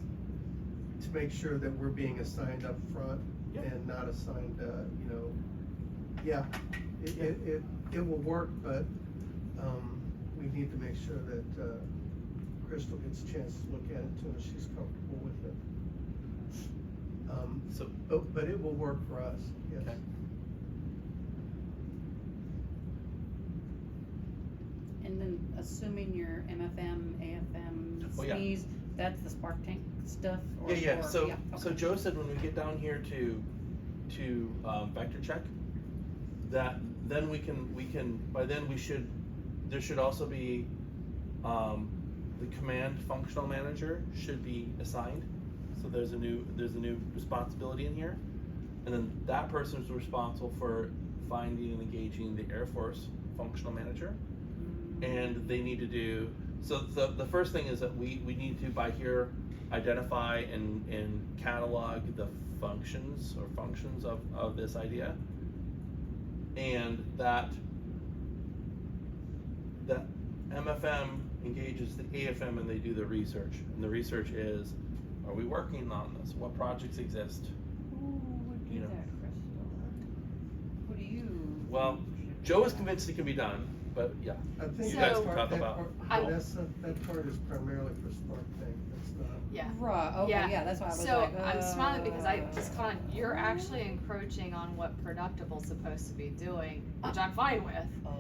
to make sure that we're being assigned up front Yeah. and not assigned, it will work, but, we need to make sure that, Crystal gets a chance to look at it too, and she's comfortable with it. But it will work for us, yes. Okay. And then assuming your MFM, AFM, Oh, yeah. SNEEZ, that's the Spark Tank stuff? Or, Yeah. So okay. Joe said when we get down here to vector check, that then we can by then there should also be the command functional manager should be assigned. So there's a new responsibility in here, and then that person is responsible for finding and engaging the Air Force functional manager, and they need to do. So the first thing is that we need to by here identify and catalog the functions of this idea, and that MFM engages the AFM and they do the research, and the research is, are we working on this? What projects exist? Who would do You know. that, Crystal? Who do you? Well, Joe is convinced it can be done, but yeah, I think You that guys can part- talk that about- part- that part is primarily for Spark Tank, that's not. Yeah. Right, okay, yeah, that's why I was So like, I'm smiling because I just caught on, you're actually encroaching on what Productable's supposed to be doing, which I'm fine with, Oh.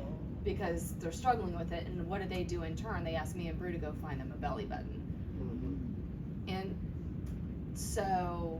because they're struggling with it, and what do they do in turn? They ask me and Brew to go find them a belly button. Mhm. And so,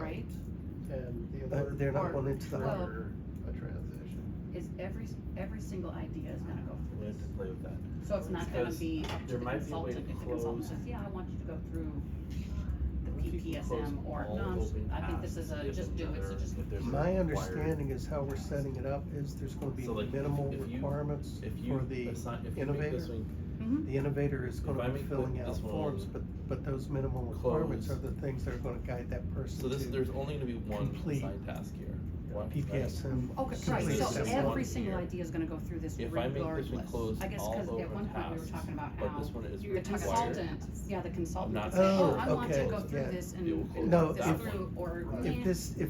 right? And the But alert. they're not Or- going into the. well- trigger a transition. Is every single idea is gonna go We through have to this. play with that. So it's not gonna Because be up to there the might be a way consultant, to if the consultant close- says, yeah, I want you to go through the if you can close PPSM or, all no, open I think this tasks, is a, give just do them it, so another- just. if there's a My required understanding is how we're task. setting it up is there's gonna be So, like, if- minimal if you- requirements If you for the assign, if you make innovator. this one Mhm. The innovator is If gonna I be make filling out this forms, one but those minimum requirements are close. the things that are gonna guide that person So this, to there's only gonna be one complete assigned task here. One, PPSM. Okay, So right, there's so just every one single here. idea is gonna go through this If I make this one regardless. close I guess, all cause at open one point we were tasks, talking about but how this one is the required. consultant, yeah, the consultant not could say, oh, saying I want to okay, go through yeah. this and It will and close No, put this that through, one. or. If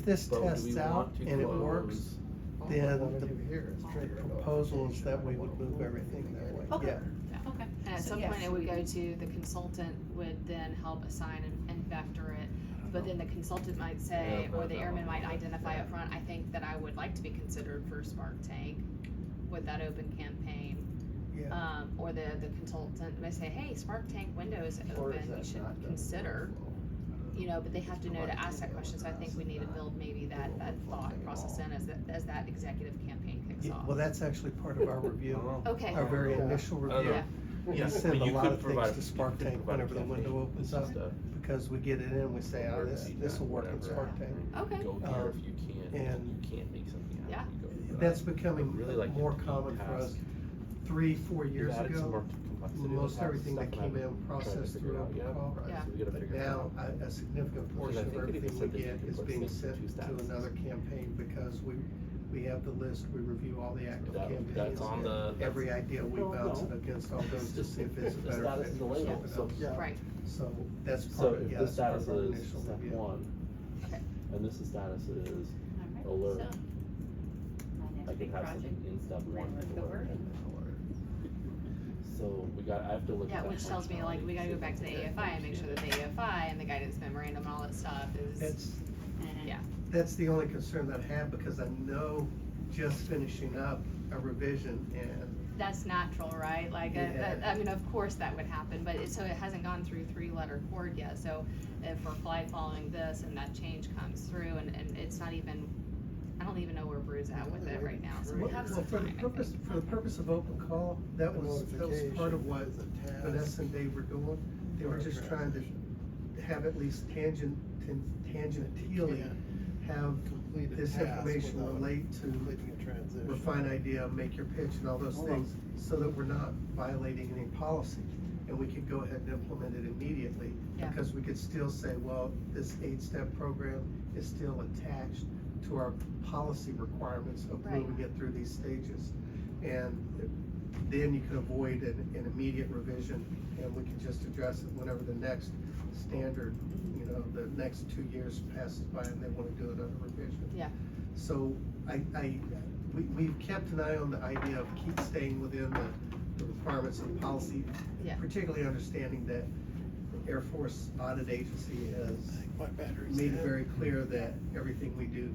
this But do we tests out want to and it works, close- All then I wanna the do here is trigger a proposal is that we notification. would move everything that way, Okay. yeah. Okay. And at So, some yeah, point, it so would we- go to, the consultant would then help assign and vector it. But then the consultant might say, Yeah, or the but- airman might identify up front, I think that I would like to be considered for Spark Tank with that open campaign. Yeah. Or the consultant may say, hey, Spark Tank window is Or is open, you that should not done? consider. But they have to know to ask that question, so I think we need to build maybe that thought process in as that executive campaign kicks Yeah, off. well, that's actually part of our review, Okay. our very Yeah. initial I don't review. know. We Yeah. send But a you lot could of provide- things to Spark you could Tank provide a whenever the window campaign. opens It's up, just a- because we get it in, we say, oh, this will work in Whatever. Spark Tank. Okay. Go here if you and- can't make something happen. Yeah. you go here. That's But becoming really like more the common for us. task. 3-4 years You've added some more ago, complexity to most the task everything that stuff, and came I'm in trying to processed figure through it out open yet. call. Right, Yeah. so we gotta But figure it now, out. a significant Because portion I of think it even everything we said that you get could is put being things in sent two to statuses. another campaign, because we have the list, we review all the active That- campaigns. that's on the- Every idea we No, bounce no. it against all those to see if it's a The better status fit is the for label, something so- else. Yeah. Right. So that's So part of, if yeah, the that's part status of our is initial step review. one, Okay. and this is status is Alright, alert. so, my next I could big have project, something in step one. landmark alert. alert. So I have to look Yeah, at that. which tells me like, we gotta go back to the AFI and make sure that the AFI and the guidance memorandum and all that stuff is, That's, yeah. that's the only concern that I have, because I know just finishing up a revision and That's natural, right? Like, Yeah. I mean, of course that would happen, but so it hasn't gone through 3-letter chord yet, so if we're flight following this and that change comes through and it's not even, I don't even know where Bru's at with it right now, so we have Well, some for the time, I purpose, think. for the purpose of open call, that The was part of what notification is a task. Vanessa and Dave were doing. They were just trying to have at least tangentially have Complete a this task information without relate to completing a transition. refine idea, make your pitch and all those Hold on. things, so that we're not violating any policy. And we could go ahead and implement it immediately, Yeah. because we could still say, well, this 8-step program is still attached to our policy requirements of Right. moving it through these stages. And then you can avoid an immediate revision, and we can just address it whenever the next standard, the next 2 years passes by and they wanna do another revision. Yeah. So we've kept an eye on the idea of keep staying within the requirements of the policy. Yeah. Particularly understanding that the Air Force Audit Agency has My battery's made it dead. very clear that everything we do needs